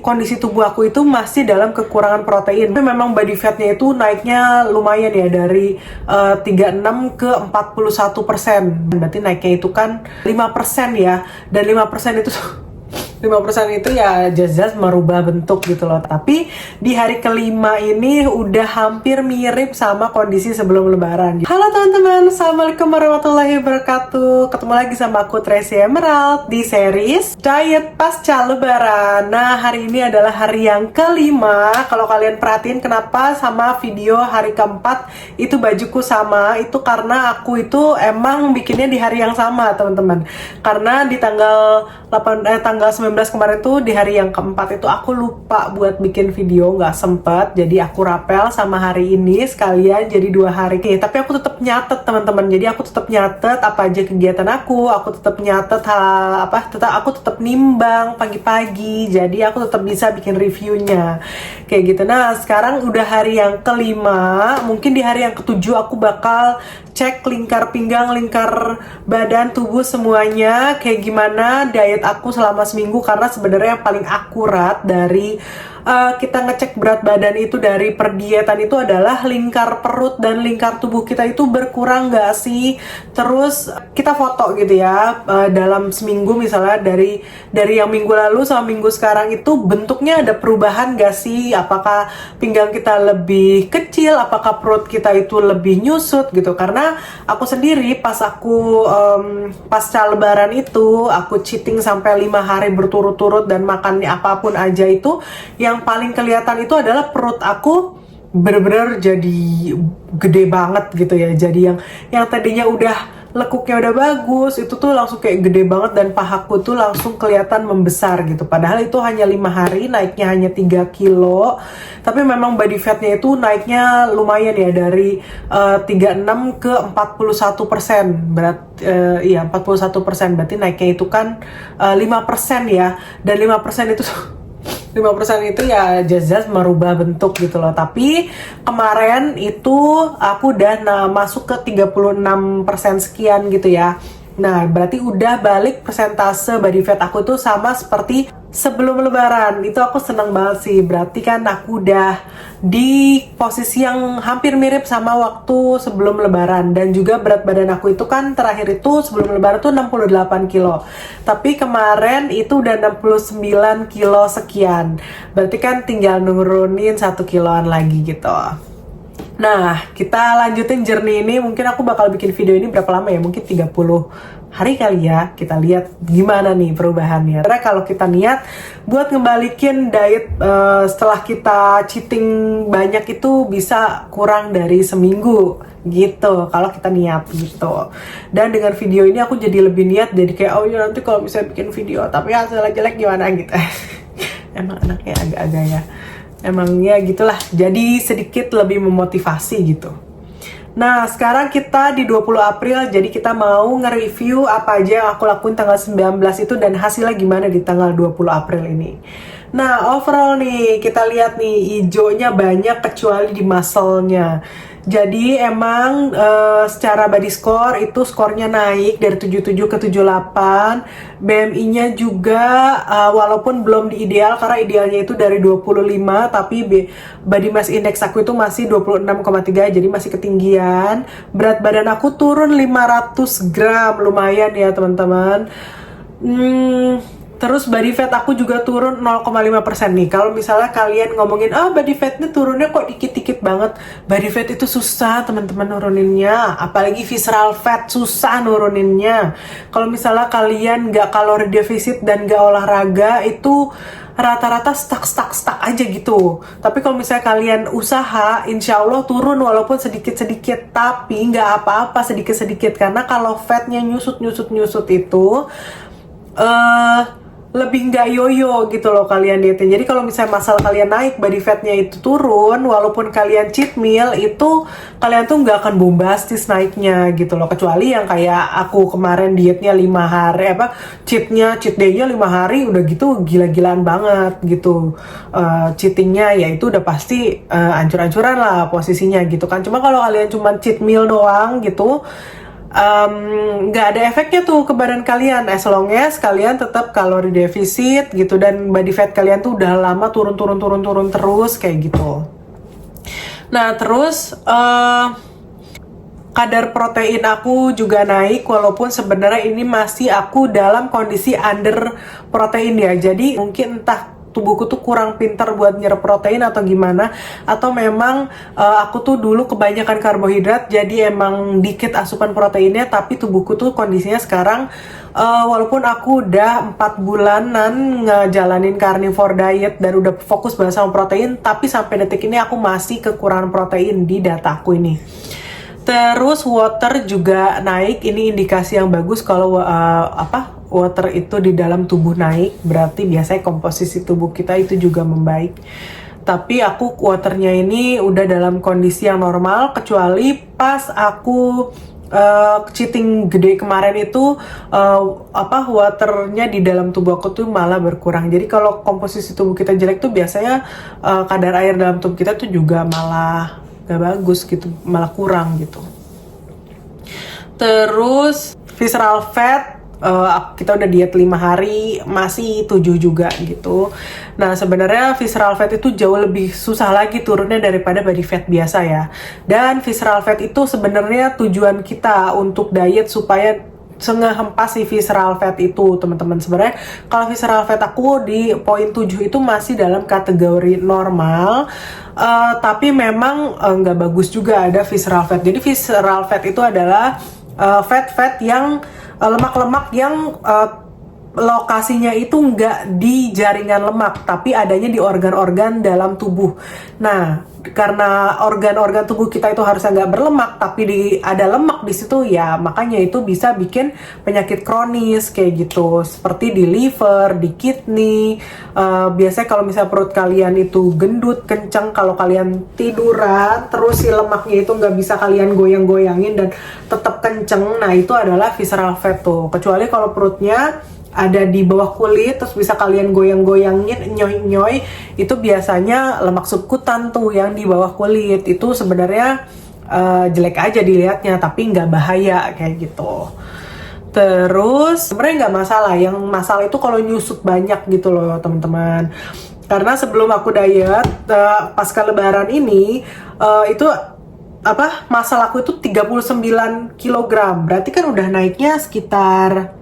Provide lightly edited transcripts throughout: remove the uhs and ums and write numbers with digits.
kondisi tubuh aku itu masih dalam kekurangan protein. Tapi memang body fatnya itu naiknya lumayan ya, dari 36 ke 41%. Berarti naiknya itu kan 5% ya. Dan 5% itu 5% itu ya jelas merubah bentuk gitu loh. Tapi di hari kelima ini udah hampir mirip sama kondisi sebelum lebaran. Halo teman-teman, assalamualaikum warahmatullahi wabarakatuh. Ketemu lagi sama aku Tracy Emerald di series Diet Pasca Lebaran. Nah, hari ini adalah hari yang kelima. Kalau kalian perhatiin kenapa sama video hari keempat itu bajuku sama, itu karena aku itu emang bikinnya di hari yang sama teman-teman. Karena di tanggal 19 kemarin tuh, di hari yang keempat itu aku lupa buat bikin video, nggak sempet, jadi aku rapel sama hari ini sekalian jadi 2 hari. Tapi aku tetap nyatet teman-teman, jadi aku tetap nyatet apa aja kegiatan aku tetap nyatet aku tetap nimbang pagi-pagi, jadi aku tetap bisa bikin reviewnya kayak gitu. Nah, sekarang udah hari yang kelima, mungkin di hari yang ketujuh aku bakal cek lingkar pinggang, lingkar badan, tubuh semuanya kayak gimana diet aku selama seminggu. Karena sebenarnya yang paling akurat dari kita ngecek berat badan itu dari perdietan itu adalah lingkar perut dan lingkar tubuh kita itu berkurang gak sih. Terus kita foto gitu ya, dalam seminggu misalnya dari yang minggu lalu sama minggu sekarang itu bentuknya ada perubahan gak sih. Apakah pinggang kita lebih kecil, apakah perut kita itu lebih nyusut gitu. Karena aku sendiri pas aku pasca lebaran itu aku cheating sampai 5 hari berturut-turut dan makannya apapun aja, itu yang paling kelihatan itu adalah perut aku bener-bener jadi gede banget gitu ya. Jadi yang tadinya udah lekuknya udah bagus, itu tuh langsung kayak gede banget dan pahaku tuh langsung kelihatan membesar gitu. Padahal itu hanya 5 hari, naiknya hanya 3 kilo. Tapi memang body fatnya itu naiknya lumayan ya, dari 36 ke 41%. Iya 41%, berarti naiknya itu kan 5% ya. Dan 5% itu 5% itu ya jelas merubah bentuk gitu loh. Tapi kemarin itu aku udah masuk ke 36% sekian gitu ya. Nah, berarti udah balik persentase body fat aku tuh sama seperti sebelum lebaran. Itu aku seneng banget sih. Berarti kan aku udah di posisi yang hampir mirip sama waktu sebelum lebaran. Dan juga berat badan aku itu kan terakhir itu sebelum lebaran tuh 68 kilo. Tapi kemarin itu udah 69 kilo sekian. Berarti kan tinggal nurunin 1 kiloan lagi gitu. Nah, kita lanjutin journey ini. Mungkin aku bakal bikin video ini berapa lama ya? Mungkin 30 hari kali ya. Kita lihat gimana nih perubahannya. Karena kalau kita niat buat ngebalikin diet setelah kita cheating banyak itu bisa kurang dari seminggu gitu, kalau kita niat gitu. Dan dengan video ini aku jadi lebih niat, jadi kayak oh ya nanti kalau bisa bikin video tapi hasilnya jelek gimana gitu. Emang anaknya agak-agak ya, emang ya gitulah, jadi sedikit lebih memotivasi gitu. Nah, sekarang kita di 20 April, jadi kita mau nge-review apa aja yang aku lakuin tanggal 19 itu dan hasilnya gimana di tanggal 20 April ini. Nah, overall nih, kita lihat nih, hijaunya banyak kecuali di muscle-nya. Jadi emang secara body score itu skornya naik dari 77 ke 78. BMI-nya juga walaupun belum di ideal, karena idealnya itu dari 25, tapi body mass index aku itu masih 26,3, jadi masih ketinggian. Berat badan aku turun 500 gram, lumayan ya teman-teman. Terus body fat aku juga turun 0,5% nih. Kalau misalnya kalian ngomongin, body fatnya turunnya kok dikit-dikit banget. Body fat itu susah teman-teman nuruninnya. Apalagi visceral fat, susah nuruninnya. Kalau misalnya kalian nggak kalori defisit dan nggak olahraga, itu rata-rata stuck aja gitu. Tapi kalau misalnya kalian usaha, insya Allah turun walaupun sedikit-sedikit. Tapi nggak apa-apa sedikit-sedikit. Karena kalau fatnya nyusut itu lebih nggak yoyo gitu loh kalian dietnya. Jadi kalau misalnya masalah kalian naik, body fatnya itu turun, walaupun kalian cheat meal, itu kalian tuh nggak akan bombastis naiknya gitu loh. Kecuali yang kayak aku kemarin dietnya 5 hari, cheat day-nya 5 hari, udah gitu gila-gilaan banget gitu. Cheatingnya ya itu udah pasti ancur-ancuran lah posisinya gitu kan. Cuma kalau kalian cuma cheat meal doang gitu, nggak ada efeknya tuh ke badan kalian, as long as kalian tetap kalori defisit gitu, dan body fat kalian tuh udah lama turun terus kayak gitu. Nah terus kadar protein aku juga naik, walaupun sebenarnya ini masih aku dalam kondisi under protein ya. Jadi mungkin entah tubuhku tuh kurang pintar buat nyerap protein atau gimana, atau memang aku tuh dulu kebanyakan karbohidrat jadi emang dikit asupan proteinnya, tapi tubuhku tuh kondisinya sekarang walaupun aku udah 4 bulanan ngejalanin carnivore diet dan udah fokus banget sama protein, tapi sampai detik ini aku masih kekurangan protein di dataku ini. Terus water juga naik, ini indikasi yang bagus kalau water itu di dalam tubuh naik, berarti biasanya komposisi tubuh kita itu juga membaik. Tapi aku waternya ini udah dalam kondisi yang normal, kecuali pas aku cheating gede kemarin itu waternya di dalam tubuh aku tuh malah berkurang. Jadi kalau komposisi tubuh kita jelek tuh biasanya kadar air dalam tubuh kita tuh juga malah gak bagus gitu, malah kurang gitu. Terus visceral fat, kita udah diet 5 hari masih 7 juga gitu. Nah sebenarnya visceral fat itu jauh lebih susah lagi turunnya daripada body fat biasa ya. Dan visceral fat itu sebenarnya tujuan kita untuk diet supaya ngehempas si visceral fat itu, teman-teman. Sebenarnya kalau visceral fat aku di poin 7 itu masih dalam kategori normal, tapi memang nggak bagus juga ada visceral fat. Jadi visceral fat itu adalah fat-fat yang lemak-lemak yang lokasinya itu nggak di jaringan lemak, tapi adanya di organ-organ dalam tubuh. Nah, karena organ-organ tubuh kita itu harusnya nggak berlemak, tapi ada lemak di situ ya, makanya itu bisa bikin penyakit kronis kayak gitu, seperti di liver, di kidney. Biasanya kalau misalnya perut kalian itu gendut, kenceng, kalau kalian tiduran, terus si lemaknya itu nggak bisa kalian goyang-goyangin dan tetap kenceng, nah itu adalah visceral fat tuh. Kecuali kalau perutnya ada di bawah kulit, terus bisa kalian goyang-goyangin, nyoy-nyoy, itu biasanya lemak subkutan tuh yang di bawah kulit. Itu sebenarnya jelek aja dilihatnya, tapi nggak bahaya kayak gitu. Terus sebenarnya nggak masalah, yang masalah itu kalau nyusut banyak gitu loh teman-teman. Karena sebelum aku diet, pasca lebaran ini, itu masa aku itu 39 kg, berarti kan udah naiknya sekitar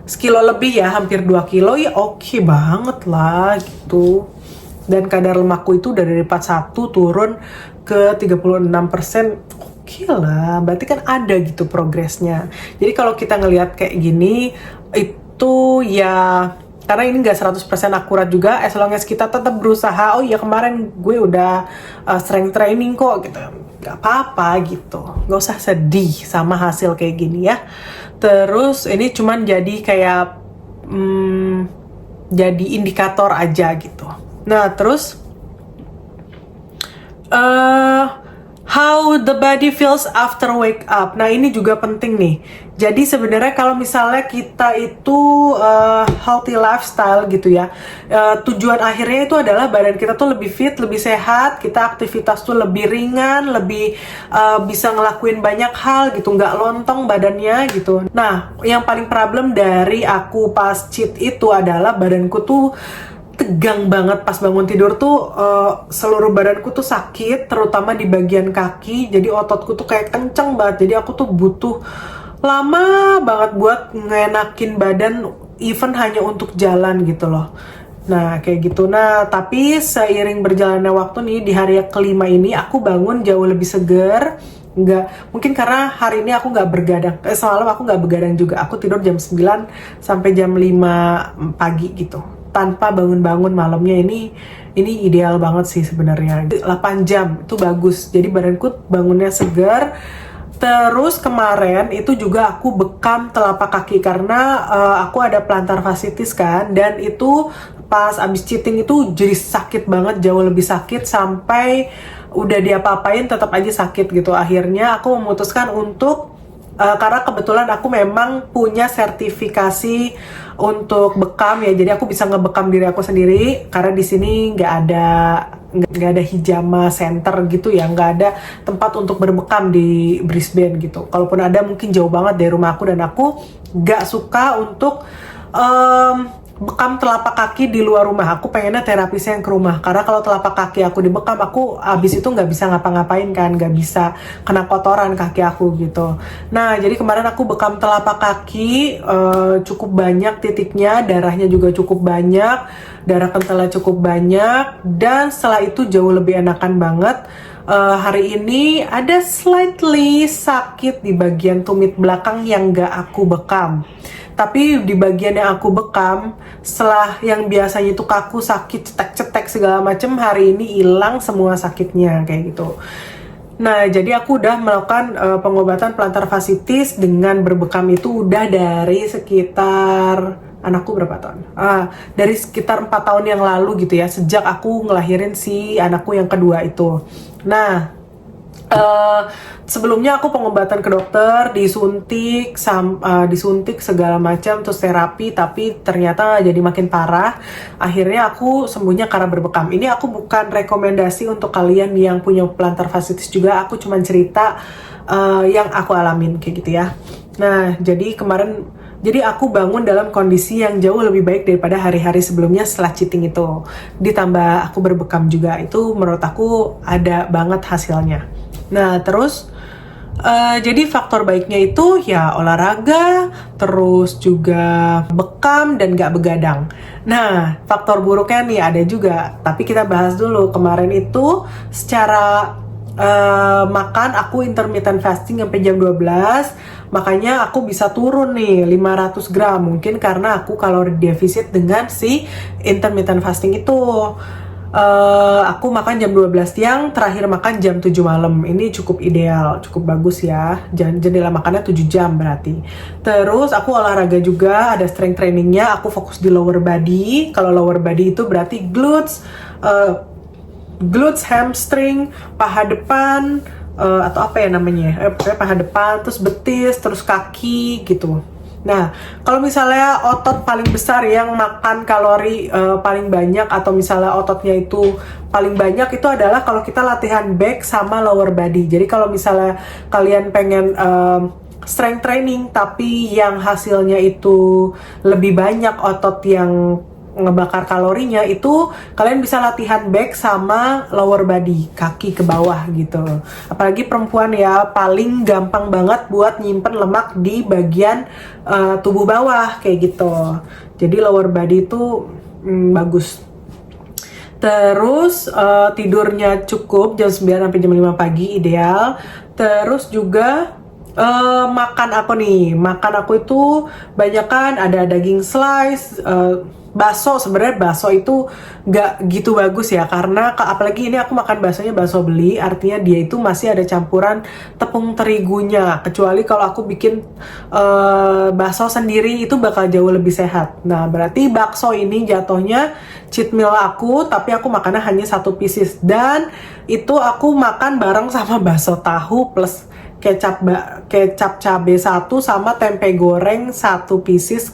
sekilo lebih ya, hampir 2 kilo ya, oke banget lah gitu. Dan kadar lemakku itu udah dari 41 turun ke 36%, oke lah, berarti kan ada gitu progresnya. Jadi kalau kita ngelihat kayak gini itu ya, karena ini nggak 100% akurat juga, as long as kita tetap berusaha, oh ya kemarin gue udah strength training kok gitu, nggak apa-apa gitu, nggak usah sedih sama hasil kayak gini ya. Terus ini cuman jadi kayak jadi indikator aja gitu. Nah terus how the body feels after wake up. Nah ini juga penting nih. Jadi sebenarnya kalau misalnya kita itu healthy lifestyle gitu ya, tujuan akhirnya itu adalah badan kita tuh lebih fit, lebih sehat, kita aktivitas tuh lebih ringan, lebih bisa ngelakuin banyak hal gitu, nggak lontong badannya gitu. Nah yang paling problem dari aku pas cheat itu adalah badanku tuh tegang banget pas bangun tidur tuh, seluruh badanku tuh sakit, terutama di bagian kaki. Jadi ototku tuh kayak kenceng banget, jadi aku tuh butuh lama banget buat ngenakin badan, even hanya untuk jalan gitu loh. Nah kayak gitu. Nah tapi seiring berjalannya waktu nih, di hari kelima ini aku bangun jauh lebih seger. Nggak, mungkin karena hari ini aku nggak bergadang, semalam aku nggak bergadang juga, aku tidur jam 9 sampai jam 5 pagi gitu, tanpa bangun-bangun malamnya. Ini ideal banget sih sebenarnya, 8 jam itu bagus, jadi badanku bangunnya segar. Terus kemarin itu juga aku bekam telapak kaki karena aku ada plantar fasciitis kan, dan itu pas abis cheating itu jadi sakit banget, jauh lebih sakit, sampai udah diapa-apain tetap aja sakit gitu. Akhirnya aku memutuskan untuk karena kebetulan aku memang punya sertifikasi untuk bekam ya, jadi aku bisa ngebekam diri aku sendiri karena di sini nggak ada nggak ada hijama center gitu ya, nggak ada tempat untuk berbekam di Brisbane gitu. Kalaupun ada mungkin jauh banget dari rumah aku, dan aku nggak suka untuk bekam telapak kaki di luar rumah. Aku pengennya terapisnya yang ke rumah, karena kalau telapak kaki aku dibekam, aku abis itu nggak bisa ngapa-ngapain kan, nggak bisa kena kotoran kaki aku gitu. Nah, jadi kemarin aku bekam telapak kaki, cukup banyak titiknya, darahnya juga cukup banyak, darah kentalnya cukup banyak, dan setelah itu jauh lebih enakan banget. Hari ini ada slightly sakit di bagian tumit belakang yang nggak aku bekam. Tapi di bagian yang aku bekam, setelah yang biasanya itu kaku, sakit, cetek-cetek segala macem, hari ini hilang semua sakitnya kayak gitu. Nah, jadi aku udah melakukan pengobatan plantar fasciitis dengan berbekam itu udah dari sekitar, anakku berapa tahun? Dari sekitar 4 tahun yang lalu gitu ya, sejak aku ngelahirin si anakku yang kedua itu. Nah, sebelumnya aku pengobatan ke dokter, disuntik segala macam, terus terapi, tapi ternyata jadi makin parah. Akhirnya aku sembuhnya karena berbekam. Ini aku bukan rekomendasi untuk kalian yang punya plantar fasciitis juga, aku cuma cerita yang aku alamin kayak gitu ya. Nah, jadi aku bangun dalam kondisi yang jauh lebih baik daripada hari-hari sebelumnya setelah cheating itu. Ditambah aku berbekam juga, itu menurut aku ada banget hasilnya. Nah, terus jadi faktor baiknya itu ya olahraga, terus juga bekam dan gak begadang. Nah, faktor buruknya nih ada juga, tapi kita bahas dulu. Kemarin itu secara makan aku intermittent fasting sampai jam 12, makanya aku bisa turun nih 500 gram, mungkin karena aku kalori defisit dengan si intermittent fasting itu. Aku makan jam 12 siang, terakhir makan jam 7 malam. Ini cukup ideal, cukup bagus ya. Jendela makannya 7 jam berarti. Terus aku olahraga juga, ada strength trainingnya. Aku fokus di lower body. Kalau lower body itu berarti glutes, hamstring, paha depan, atau apa ya namanya, pokoknya paha depan, terus betis, terus kaki gitu. Nah, kalau misalnya otot paling besar yang makan kalori paling banyak, atau misalnya ototnya itu paling banyak, itu adalah kalau kita latihan back sama lower body. Jadi kalau misalnya kalian pengen strength training tapi yang hasilnya itu lebih banyak otot yang ngebakar kalorinya, itu kalian bisa latihan back sama lower body, kaki ke bawah gitu. Apalagi perempuan ya, paling gampang banget buat nyimpen lemak di bagian tubuh bawah kayak gitu. Jadi lower body itu bagus. Terus tidurnya cukup jam 9 sampai jam 5 pagi ideal. Terus juga makan aku itu banyakan ada daging slice, bakso. Sebenarnya bakso itu nggak gitu bagus ya, karena apalagi ini aku makan baksonya bakso beli, artinya dia itu masih ada campuran tepung terigunya. Kecuali kalau aku bikin bakso sendiri, itu bakal jauh lebih sehat. Nah, berarti bakso ini jatuhnya cheat meal aku, tapi aku makannya hanya 1 pieces, dan itu aku makan bareng sama bakso tahu plus kecap cabe 1 sama tempe goreng 1 pieces.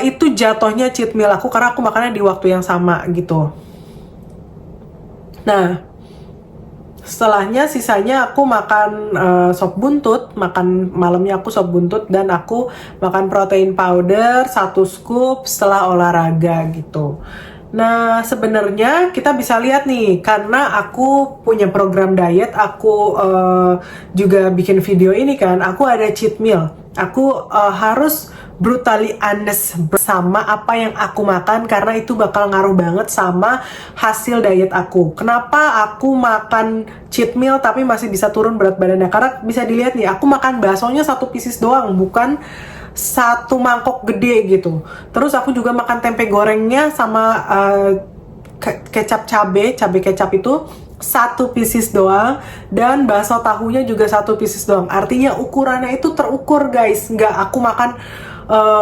Itu jatuhnya cheat meal aku, karena aku makannya di waktu yang sama gitu. Nah, setelahnya sisanya aku makan sop buntut, makan malamnya aku sop buntut, dan aku makan protein powder 1 scoop setelah olahraga gitu. Nah, sebenarnya kita bisa lihat nih, karena aku punya program diet, aku juga bikin video ini kan, aku ada cheat meal. Aku harus brutally honest sama apa yang aku makan, karena itu bakal ngaruh banget sama hasil diet aku. Kenapa aku makan cheat meal tapi masih bisa turun berat badannya? Karena bisa dilihat nih, aku makan baksonya 1 pieces doang, bukan 1 mangkok gede gitu. Terus aku juga makan tempe gorengnya sama kecap cabe kecap itu 1 pieces doang, dan bakso tahunya juga 1 pieces doang. Artinya ukurannya itu terukur guys, nggak aku makan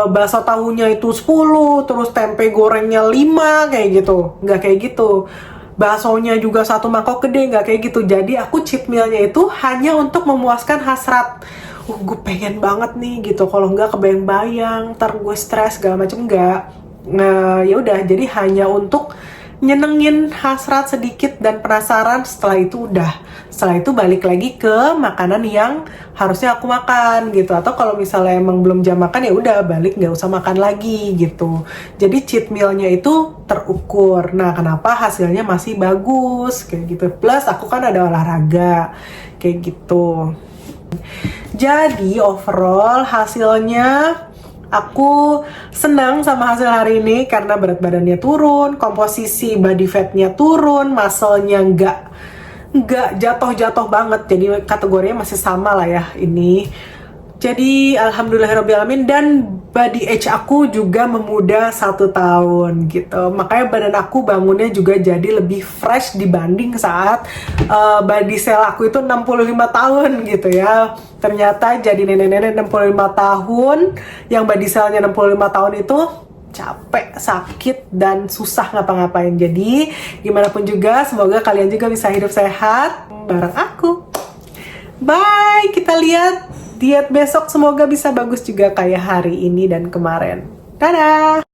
bakso tahunya itu 10, terus tempe gorengnya 5 kayak gitu, nggak kayak gitu. Baksonya juga 1 mangkok gede, nggak kayak gitu. Jadi aku cheat mealnya itu hanya untuk memuaskan hasrat. Gue pengen banget nih gitu, kalau nggak kebayang-bayang, ntar gue stres segala macem, nggak. Nah, ya udah, jadi hanya untuk nyenengin hasrat sedikit dan penasaran, setelah itu balik lagi ke makanan yang harusnya aku makan gitu. Atau kalau misalnya emang belum jam makan, ya udah balik, nggak usah makan lagi gitu. Jadi cheat mealnya itu terukur. Nah, kenapa hasilnya masih bagus kayak gitu. Plus aku kan ada olahraga kayak gitu. Jadi overall hasilnya aku senang sama hasil hari ini karena berat badannya turun, komposisi body fatnya turun, muscle-nya nggak jatuh-jatuh banget. Jadi kategorinya masih sama lah ya ini. Jadi alhamdulillahirobbilalamin, dan body age aku juga memuda 1 tahun gitu. Makanya badan aku bangunnya juga jadi lebih fresh dibanding saat body cell aku itu 65 tahun gitu ya. Ternyata jadi nenek-nenek 65 tahun yang body cellnya 65 tahun itu capek, sakit, dan susah ngapa-ngapain. Jadi gimana pun juga, semoga kalian juga bisa hidup sehat bareng aku. Bye, kita lihat diet besok, semoga bisa bagus juga kayak hari ini dan kemarin. Dadah!